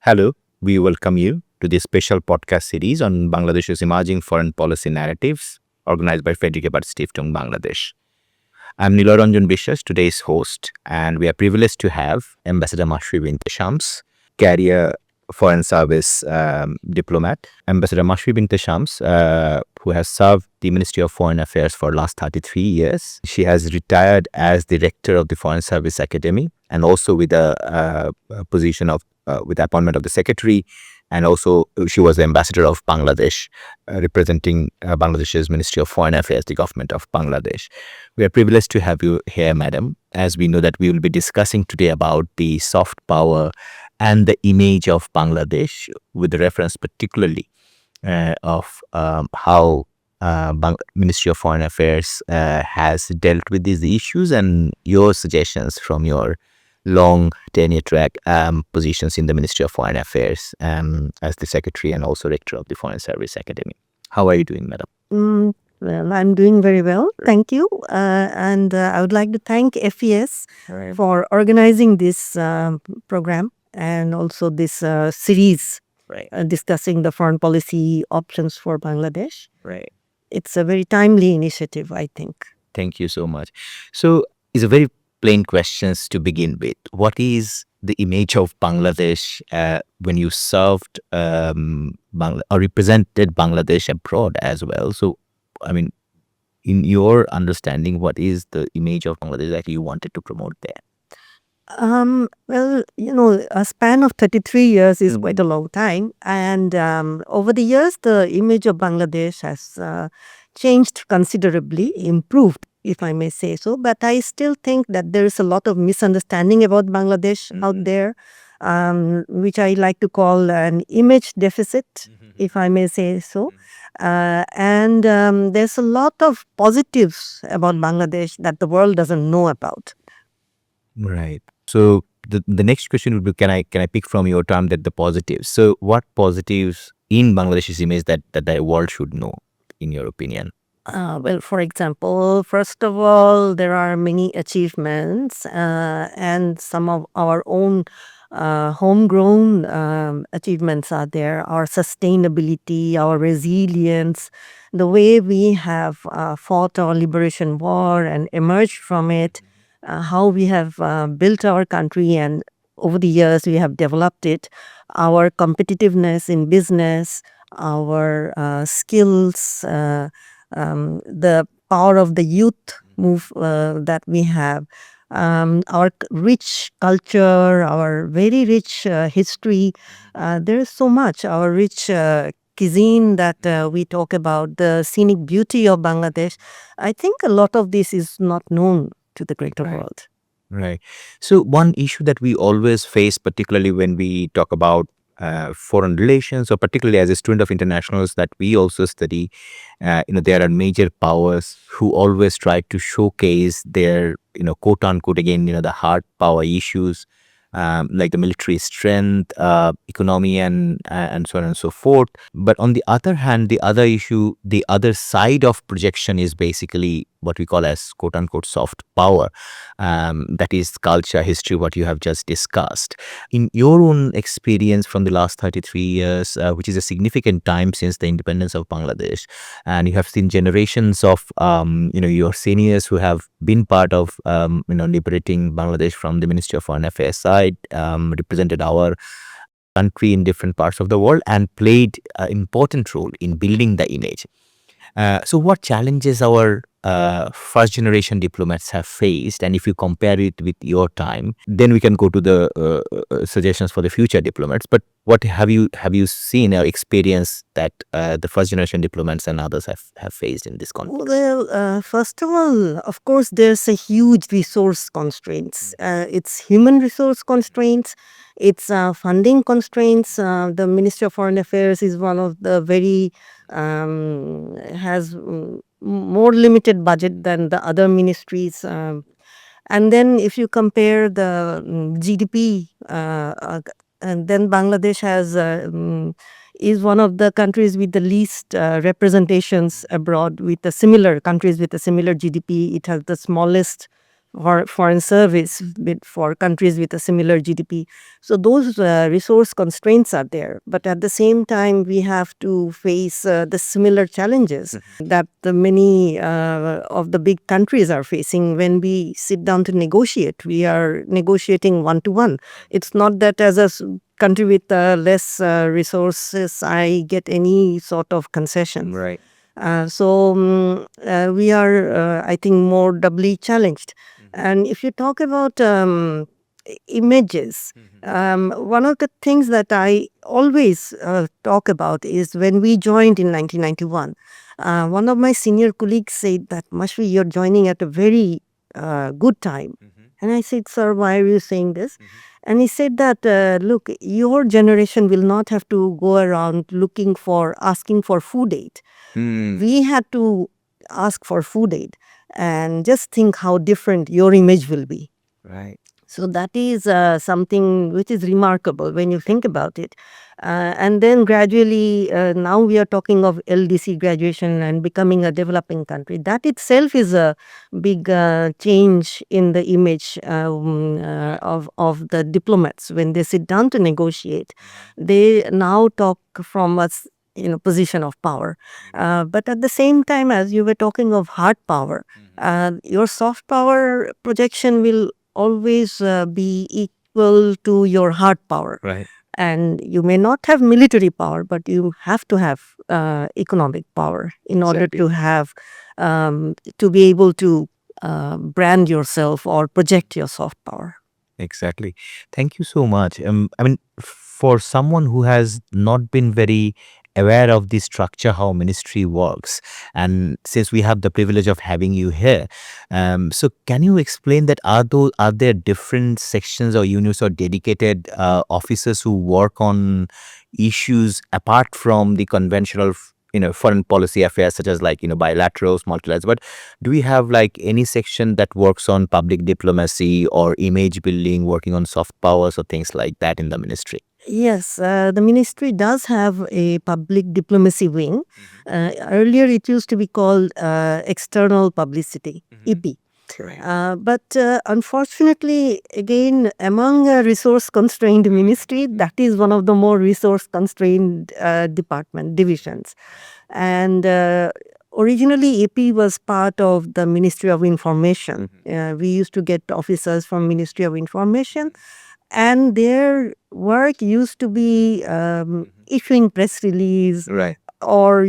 Hello, we welcome you to this special podcast series on Bangladesh's emerging foreign policy narratives organized by Frederick Ebert Stiftung Bangladesh. I'm Niloy Ranjan Biswas, today's host, and we are privileged to have Ambassador Mashfee Binte, career foreign service diplomat. Ambassador Mashfee Binte, who has served the Ministry of Foreign Affairs for the last 33 years. She has retired as the rector of the Foreign Service Academy and also with a position of with the appointment of the secretary, and also she was the ambassador of Bangladesh, representing Bangladesh's Ministry of Foreign Affairs, the government of Bangladesh. We are privileged to have you here, madam, as we know that we will be discussing today about the soft power and the image of Bangladesh, with reference particularly of how Ministry of Foreign Affairs has dealt with these issues, and your suggestions from your long tenure track positions in the Ministry of Foreign Affairs as the secretary and also rector of the Foreign Service Academy. How are you doing, madam? Well, I'm doing very well. Thank you. And I would like to thank FES for organizing this program and also this series discussing the foreign policy options for Bangladesh. It's a very timely initiative, I think. Thank you so much. So, it's a very plain questions to begin with. What is the image of Bangladesh when you served or represented Bangladesh abroad as well? So, I mean, in your understanding, what is the image of Bangladesh that you wanted to promote there? Well, a span of 33 years is quite a long time. And over the years, the image of Bangladesh has changed considerably, improved, if I may say so. But I still think that there is a lot of misunderstanding about Bangladesh out there, which I like to call an image deficit, if I may say so. And there's a lot of positives about Bangladesh that the world doesn't know about. Right. So the next question would be, can I pick from your term that the positives? So what positives in Bangladesh's image that the world should know, in your opinion? Well, for example, first of all, there are many achievements and some of our own homegrown achievements are there. Our sustainability, our resilience, the way we have fought our liberation war and emerged from it, how we have built our country, and over the years we have developed it, our competitiveness in business, our skills, the power of the youth move that we have, our rich culture, our very rich history. There is so much, our rich cuisine that we talk about, the scenic beauty of Bangladesh. I think a lot of this is not known to the greater world. Right. So one issue that we always face, particularly when we talk about foreign relations, or particularly as a student of internationals that we also study, there are major powers who always try to showcase their, quote unquote, again, the hard power issues, like the military strength, economy, and so on and so forth. But on the other hand, the other issue, the other side of projection is basically what we call as quote unquote soft power. That is culture, history, what you have just discussed. In your own experience from the last 33 years, which is a significant time since the independence of Bangladesh, and you have seen generations of, your seniors who have been part of, liberating Bangladesh from the Ministry of Foreign Affairs side, represented our country in different parts of the world and played an important role in building the image. So what challenges our first generation diplomats have faced, and if you compare it with your time, then we can go to the suggestions for the future diplomats. But what have you seen or experienced that the first generation diplomats and others have faced in this context? Well, first of all, of course, there's a huge resource constraints. It's human resource constraints. It's funding constraints. The Ministry of Foreign Affairs is one of the very has more limited budget than the other ministries. And then if you compare the GDP, and then Bangladesh is one of the countries with the least representations abroad with the similar countries with a similar GDP. It has the smallest or foreign service for countries with a similar GDP. So those resource constraints are there. But at the same time, we have to face the similar challenges that the many of the big countries are facing when we sit down to negotiate. We are negotiating one to one. It's not that as a country with less resources, I get any sort of concession. Right. We are, I think, more doubly challenged. And if you talk about images, one of the things that I always talk about is when we joined in 1991, one of my senior colleagues said that, Mashfee, you're joining at a very good time. And I said, sir, why are you saying this? And he said that, look, your generation will not have to go around asking for food aid. We had to ask for food aid, and just think how different your image will be. Right. So that is something which is remarkable when you think about it. And then gradually, now we are talking of LDC graduation and becoming a developing country. That itself is a big change in the image of the diplomats. When they sit down to negotiate, they now talk from a position of power. But at the same time, as you were talking of hard power, your soft power projection will always be equal to your hard power. Right. And you may not have military power, but you have to have economic power in order Exactly. to have to be able to brand yourself or project your soft power. Exactly. Thank you so much. I mean, for someone who has not been very aware of the structure, how ministry works, and since we have the privilege of having you here, so can you explain that are there different sections or units or dedicated officers who work on issues apart from the conventional, foreign policy affairs such as like bilaterals, multilaterals, but do we have like any section that works on public diplomacy or image building, working on soft powers or things like that in the ministry? Yes, the ministry does have a public diplomacy wing. Earlier, it used to be called external publicity, EP. But unfortunately, again, among a resource constrained ministry, that is one of the more resource constrained divisions. And originally, AP was part of the Ministry of Information. We used to get officers from Ministry of Information, and their work used to be issuing press release, Right. or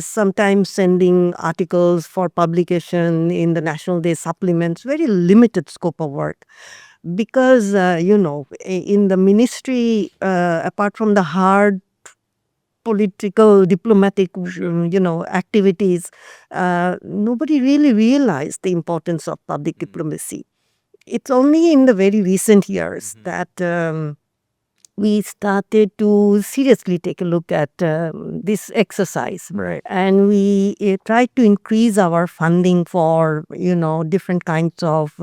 sometimes sending articles for publication in the National Day supplements. Very limited scope of work, because in the ministry, apart from the hard political diplomatic activities, nobody really realized the importance of public diplomacy. It's only in the very recent years that we started to seriously take a look at this exercise. Right. And we tried to increase our funding for, different kinds of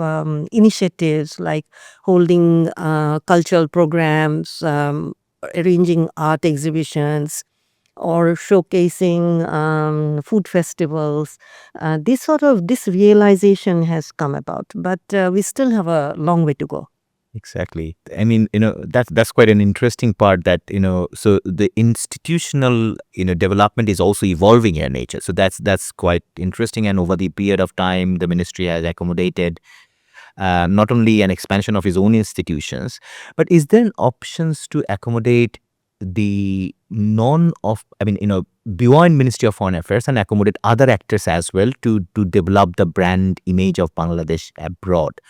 initiatives, like holding cultural programs, arranging art exhibitions, or showcasing food festivals. This realization has come about, but we still have a long way to go. Exactly. I mean, that's quite an interesting part that, so the institutional, development is also evolving in nature. So that's quite interesting. And over the period of time, the ministry has accommodated not only an expansion of its own institutions, but is there an options to accommodate the beyond Ministry of Foreign Affairs and accommodate other actors as well to develop the brand image of Bangladesh abroad?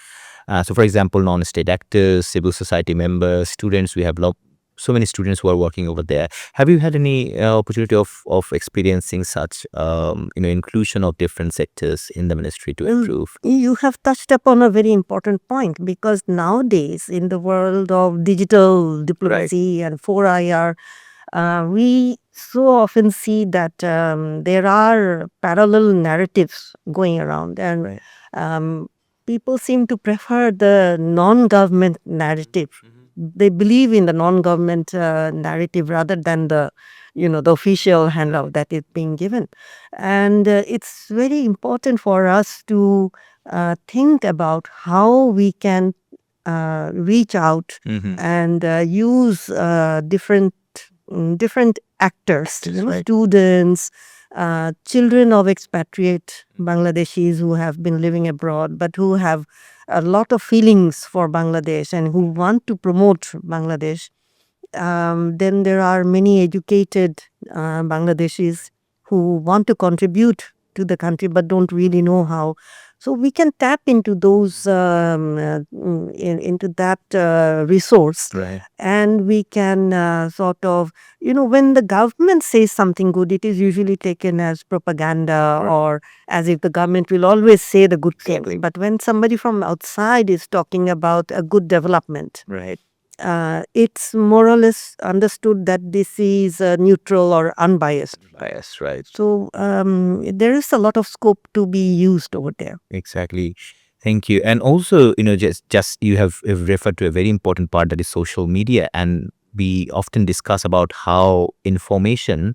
So, for example, non-state actors, civil society members, students. We have so many students who are working over there. Have you had any opportunity of experiencing such inclusion of different sectors in the ministry to improve? You have touched upon a very important point, because nowadays, in the world of digital diplomacy and 4IR, we so often see that there are parallel narratives going around, and people seem to prefer the non-government narrative. They believe in the non-government narrative rather than the the official handout that is being given. And it's very important for us to think about how we can reach out and use different actors, students, children of expatriate Bangladeshis who have been living abroad, but who have a lot of feelings for Bangladesh and who want to promote Bangladesh. Then there are many educated Bangladeshis who want to contribute to the country but don't really know how. So we can tap into those into that resource, and we can sort of, when the government says something good, it is usually taken as propaganda or as if the government will always say the good things. But when somebody from outside is talking about a good development, it's more or less understood that this is neutral or unbiased. Bias, right? So there is a lot of scope to be used over there. Exactly. Thank you. And also, just you have referred to a very important part, that is social media, and we often discuss about how information,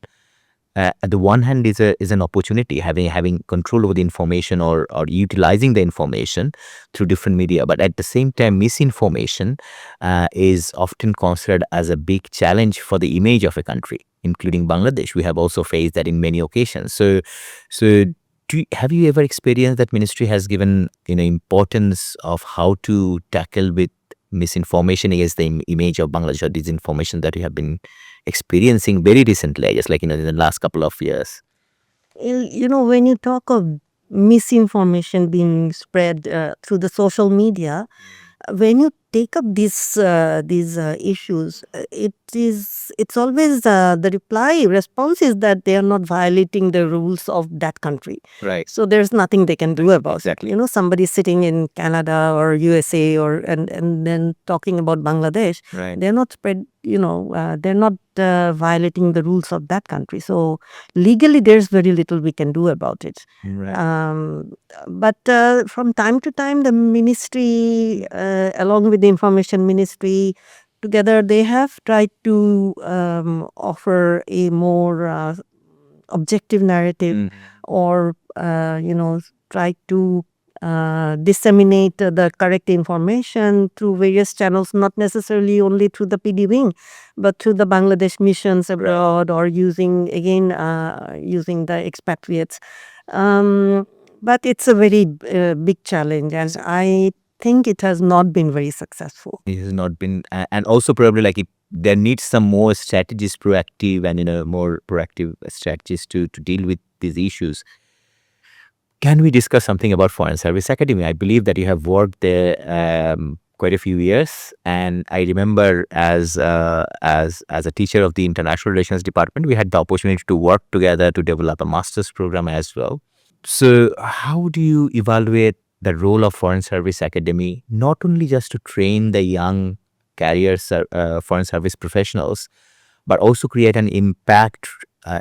at the one hand, is an opportunity, having control over the information, or utilizing the information through different media. But at the same time, misinformation is often considered as a big challenge for the image of a country, including Bangladesh. We have also faced that in many occasions. So have you ever experienced that ministry has given importance of how to tackle with misinformation against the image of Bangladesh, or disinformation that you have been experiencing very recently, just like in the last couple of years? When you talk of misinformation being spread through the social media, when you take up these issues, it's always the response is that they are not violating the rules of that country. Right. So there's nothing they can do about Exactly. it. Somebody sitting in Canada or USA and then talking about Bangladesh, Right. they're not they're not violating the rules of that country. So legally, there's very little we can do about it. Right. But from time to time, the ministry, along with the information ministry, together they have tried to offer a more objective narrative, or try to disseminate the correct information through various channels, not necessarily only through the PD wing, but through the Bangladesh missions abroad, or using the expatriates. But it's a very big challenge, and I think it has not been very successful. It has not been, and also probably like there needs some more strategies, proactive and more proactive strategies to deal with these issues. Can we discuss something about Foreign Service Academy? I believe that you have worked there quite a few years, and I remember as a teacher of the International Relations Department, we had the opportunity to work together to develop a master's program as well. So, how do you evaluate the role of Foreign Service Academy, not only just to train the young foreign service professionals, but also create an impact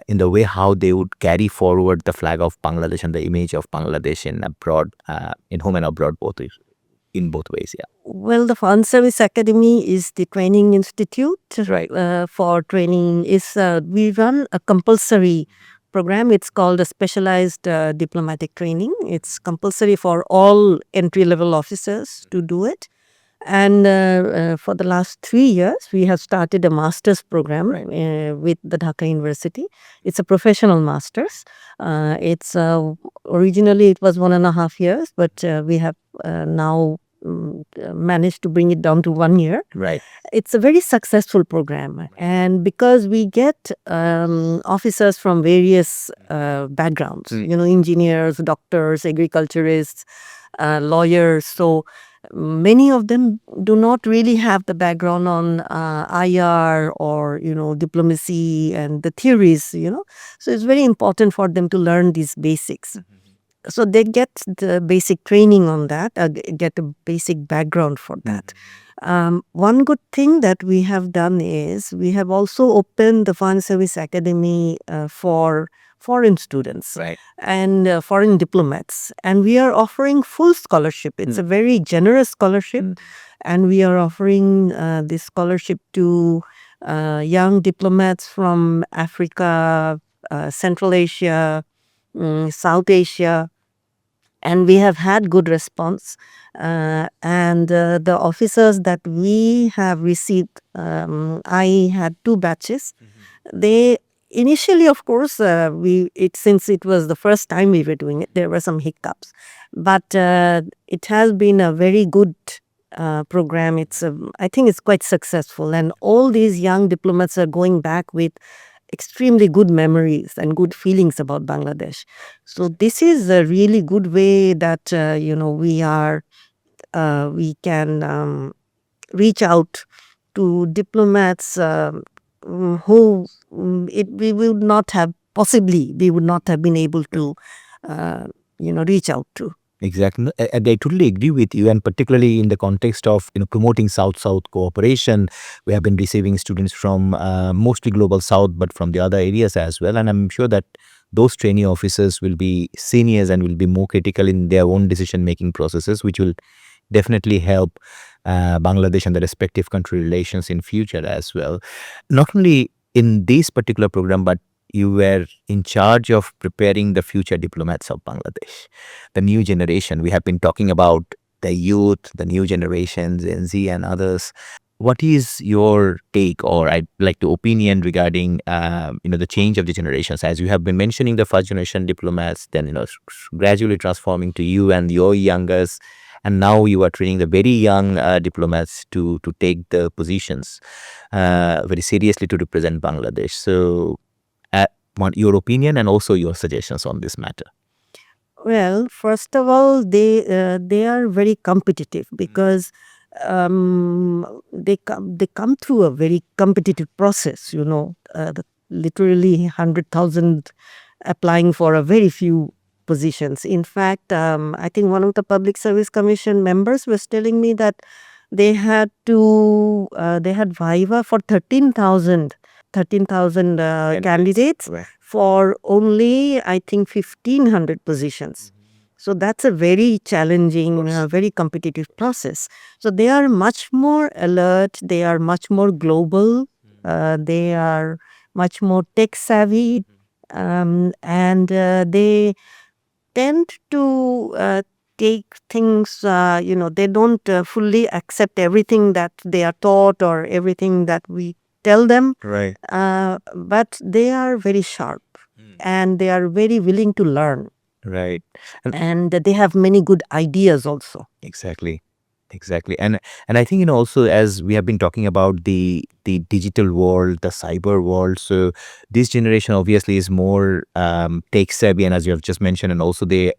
in the way how they would carry forward the flag of Bangladesh and the image of Bangladesh in abroad, in home and abroad, in both ways? Yeah. Well, the Foreign Service Academy is the training institute. Right. For training we run a compulsory program. It's called a specialized diplomatic training. It's compulsory for all entry-level officers to do it. And for the last 3 years, we have started a master's program with the Dhaka University. It's a professional master's. It's originally it was 1.5 years, but we have now managed to bring it down to 1 year. Right. It's a very successful program, and because we get officers from various backgrounds, engineers, doctors, agriculturists, lawyers. So many of them do not really have the background on IR or diplomacy and the theories. So it's very important for them to learn these basics. So they get the basic training on that, get a basic background for that. One good thing that we have done is we have also opened the Foreign Service Academy for foreign students and foreign diplomats. And we are offering full scholarship. It's a very generous scholarship. And we are offering this scholarship to young diplomats from Africa, Central Asia, South Asia, and we have had good response. And the officers that we have received, I had two batches. They initially, of course, since it was the first time we were doing it, there were some hiccups, but it has been a very good program. I think it's quite successful, and all these young diplomats are going back with extremely good memories and good feelings about Bangladesh. So this is a really good way that we can reach out to diplomats who we would not have been able to reach out to. Exactly. No, and I totally agree with you, and particularly in the context of promoting South-South cooperation, we have been receiving students from mostly global South, but from the other areas as well. And I'm sure that those trainee officers will be seniors and will be more critical in their own decision-making processes, which will definitely help Bangladesh and the respective country relations in future as well. Not only in this particular program, but you were in charge of preparing the future diplomats of Bangladesh, the new generation. We have been talking about the youth, the new generation, Gen Z and others. What is your take, or I'd like to opinion regarding the change of the generations, as you have been mentioning the first generation diplomats, then gradually transforming to you and your youngest, and now you are training the very young diplomats to take the positions very seriously to represent Bangladesh. So, want your opinion and also your suggestions on this matter. Well, first of all, they are very competitive because they come through a very competitive process. Literally 100,000 applying for a very few positions. In fact, I think one of the Public Service Commission members was telling me that they had viva for 13,000 candidates Right. for only, I think, 1,500 positions. So that's a very challenging, very competitive process. So they are much more alert, they are much more global, they are much more tech savvy, and they tend to take things, they don't fully accept everything that they are taught or everything that we tell them, Right. but they are very sharp and they are very willing to learn, Right. and they have many good ideas also. Exactly. Exactly. And I think, also as we have been talking about the digital world, the cyber world, so this generation obviously is more tech savvy, and as you have just mentioned, and also they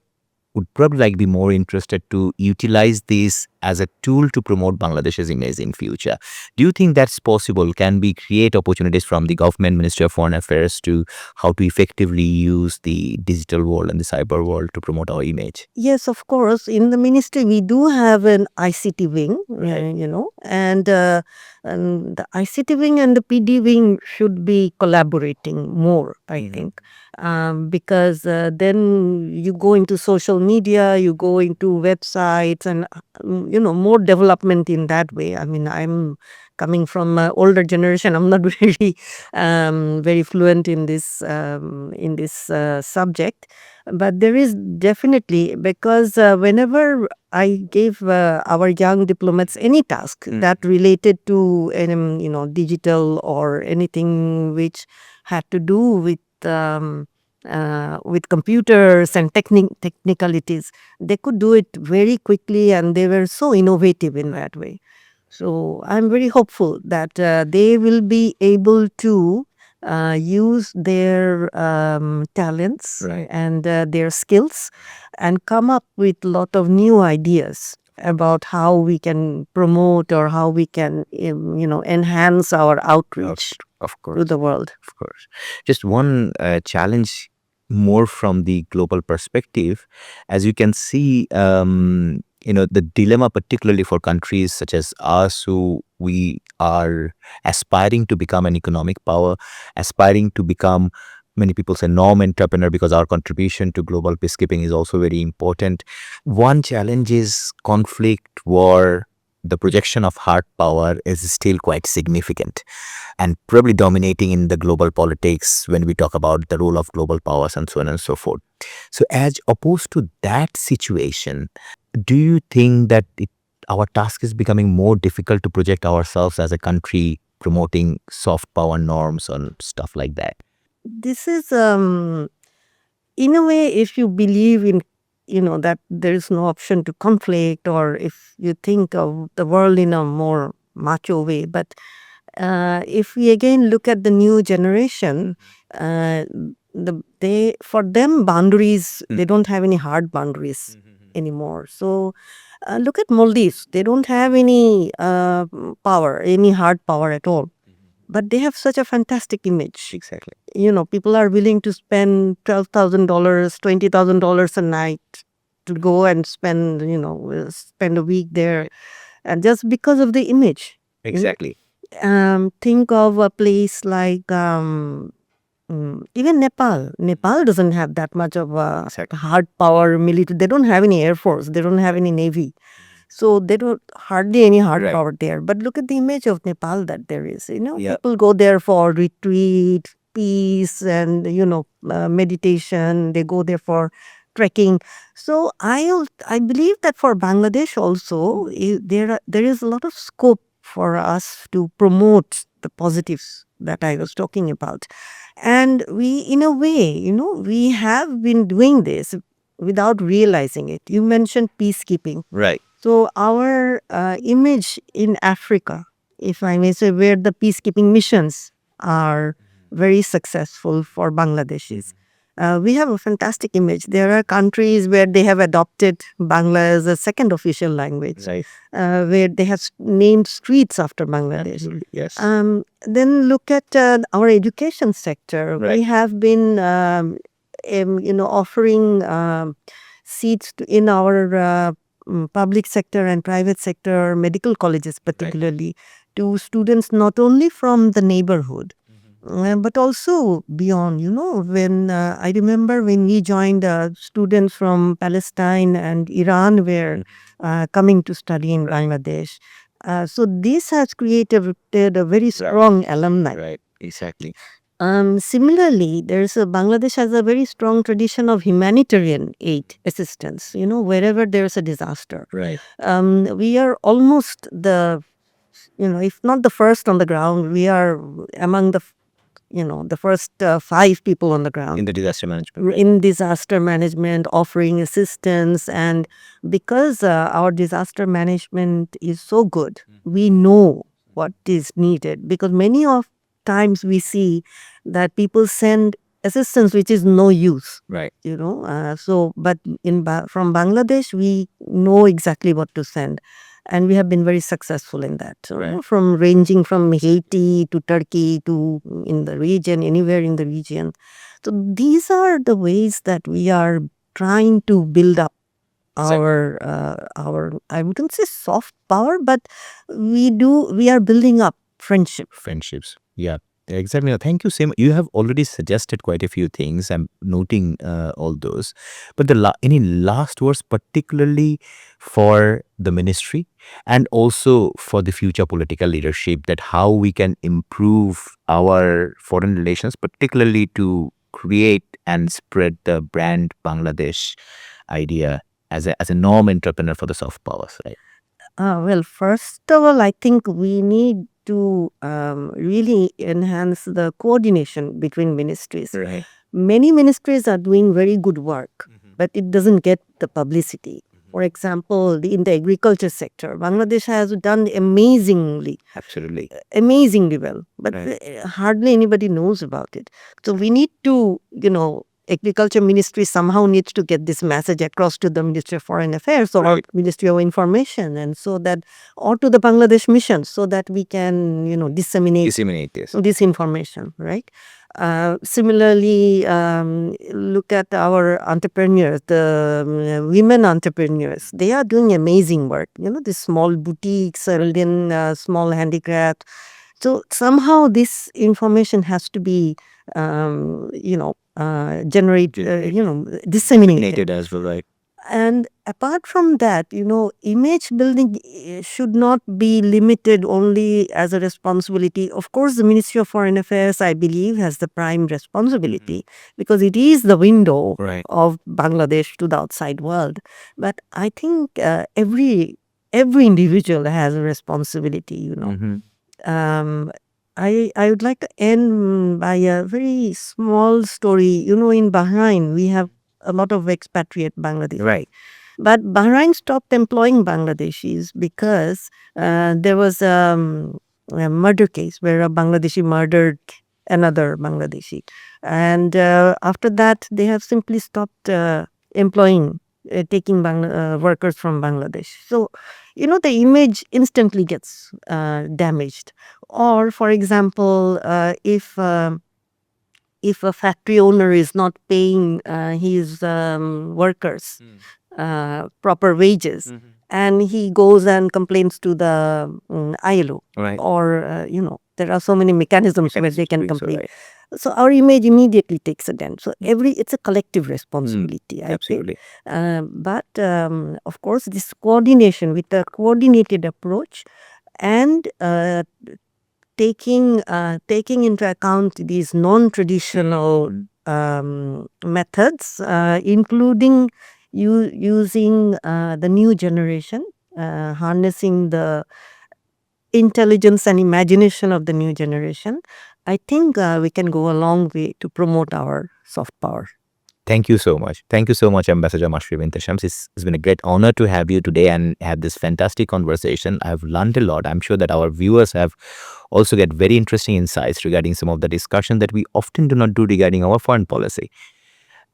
would probably like be more interested to utilize this as a tool to promote Bangladesh's image in future. Do you think that's possible? Can we create opportunities from the government, Ministry of Foreign Affairs, to how to effectively use the digital world and the cyber world to promote our image? Yes, of course. In the ministry, we do have an ICT wing, Right. and the ICT wing and the PD wing should be collaborating more, I think, because then you go into social media, you go into websites, and more development in that way. I mean, I'm coming from an older generation. I'm not very fluent in this subject, but there is definitely, because whenever I gave our young diplomats any task that related to digital or anything which had to do with computers and technicalities, they could do it very quickly, and they were so innovative in that way. So I'm very hopeful that they will be able to use their talents, Right. and their skills, and come up with a lot of new ideas about how we can promote or how we can enhance our outreach Of to course. the world. Of course. Just one challenge more from the global perspective, as you can see, the dilemma, particularly for countries such as us, who we are aspiring to become an economic power, aspiring to become, many people say, norm entrepreneur, because our contribution to global peacekeeping is also very important. One challenge is conflict, war, the projection of hard power is still quite significant and probably dominating in the global politics when we talk about the role of global powers and so on and so forth. So, as opposed to that situation, do you think that our task is becoming more difficult to project ourselves as a country promoting soft power norms and stuff like that? This is, in a way, if you believe in, that there is no option to conflict, or if you think of the world in a more macho way. But if we again look at the new generation, for them boundaries, they don't have any hard boundaries anymore. So look at Maldives. They don't have any power, any hard power at all. But they have such a fantastic image. Exactly. People are willing to spend $12,000, $20,000 a night to go and spend a week there, and just because of the image. Exactly. Think of a place like even Nepal. Nepal doesn't have that much of a Exactly. hard power military. They don't have any air force. They don't have any navy. So they don't hardly any hard Right. power there. But look at the image of Nepal that there is. Yeah. People go there for retreat, peace, and meditation. They go there for trekking. So I believe that for Bangladesh also there is a lot of scope for us to promote the positives that I was talking about. And we, in a way, we have been doing this without realizing it. You mentioned peacekeeping. Right. So our image in Africa, if I may say, where the peacekeeping missions are very successful for Bangladeshis. We have a fantastic image. There are countries where they have adopted Bangla as a second official language, Right. where they have named streets after Bangladesh. Absolutely. Yes. Then look at our education sector. Right. We have been, offering seats in our public sector and private sector, medical colleges particularly, to students not only from the neighborhood, but also beyond. When I remember when we joined, students from Palestine and Iran were coming to study in Bangladesh. So this has created a very strong alumni. Right. Exactly. Similarly, Bangladesh has a very strong tradition of humanitarian aid assistance. Wherever there's a disaster, Right. we are almost if not the first on the ground, we are among the first 5 people on the ground In the disaster management. Right. in disaster management, offering assistance. And because our disaster management is so good, we know what is needed, because many of times we see that people send assistance which is no use. Right. But from Bangladesh we know exactly what to send, and we have been very successful in that. So, Right. from ranging from Haiti to Turkey to in the region, anywhere in the region. So these are the ways that we are trying to build up our I wouldn't say soft power, but we are building up friendship. Friendships. Yeah. Exactly. No, thank you, Sim. You have already suggested quite a few things. I'm noting all those. But any last words, particularly for the ministry and also for the future political leadership, that how we can improve our foreign relations, particularly to create and spread the brand Bangladesh idea as a norm entrepreneur for the soft powers, right? Well, first of all, I think we need to really enhance the coordination between ministries. Right. Many ministries are doing very good work, but it doesn't get the publicity. For example, in the agriculture sector, Bangladesh has done Absolutely. amazingly well, but Right. hardly anybody knows about it. So we need to, agriculture ministry somehow needs to get this message across to the Ministry of Foreign Affairs or Right. Ministry of Information, and so that, or to the Bangladesh mission, so that we can, disseminate Disseminate this. this information, right? Similarly, look at our entrepreneurs, the women entrepreneurs. They are doing amazing work. The small boutiques, certain small handicraft. So somehow this information has to be, disseminated. Disseminated as well, right? And apart from that, image building should not be limited only as a responsibility. Of course, the Ministry of Foreign Affairs, I believe, has the prime responsibility because it is the window Right. of Bangladesh to the outside world. But I think every individual has a responsibility. Mm-hmm. Um, I would like to end by a very small story. In Bahrain, we have a lot of expatriate Bangladeshis. Right. But Bahrain stopped employing Bangladeshis because there was a murder case where a Bangladeshi murdered another Bangladeshi. And after that, they have simply stopped employing, taking workers from Bangladesh. So, the image instantly gets damaged. Or, for example, if a factory owner is not paying his workers proper wages, and he goes and complains to the ILO, Right. or there are so many mechanisms where they can So, complain. right. So our image immediately takes a dent. So it's a collective responsibility, I think. Absolutely. But of course, this coordination with a coordinated approach and taking into account these non-traditional methods, including using the new generation, harnessing the intelligence and imagination of the new generation, I think we can go a long way to promote our soft power. Thank you so much. Thank you so much, Ambassador Mashfee Binte. It's been a great honor to have you today and have this fantastic conversation. I've learned a lot. I'm sure that our viewers have also get very interesting insights regarding some of the discussion that we often do not do regarding our foreign policy.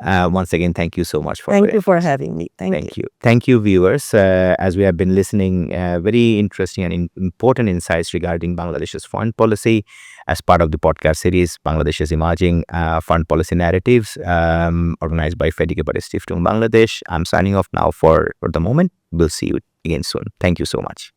Once again, thank you so much for Thank it. you for having me. Thank you. Thank you. Thank you, viewers. As we have been listening, very interesting and important insights regarding Bangladesh's foreign policy as part of the podcast series, Bangladesh's Emerging Foreign Policy Narratives, organized by Fedike Stiftung Bangladesh. I'm signing off now for the moment. We'll see you again soon. Thank you so much.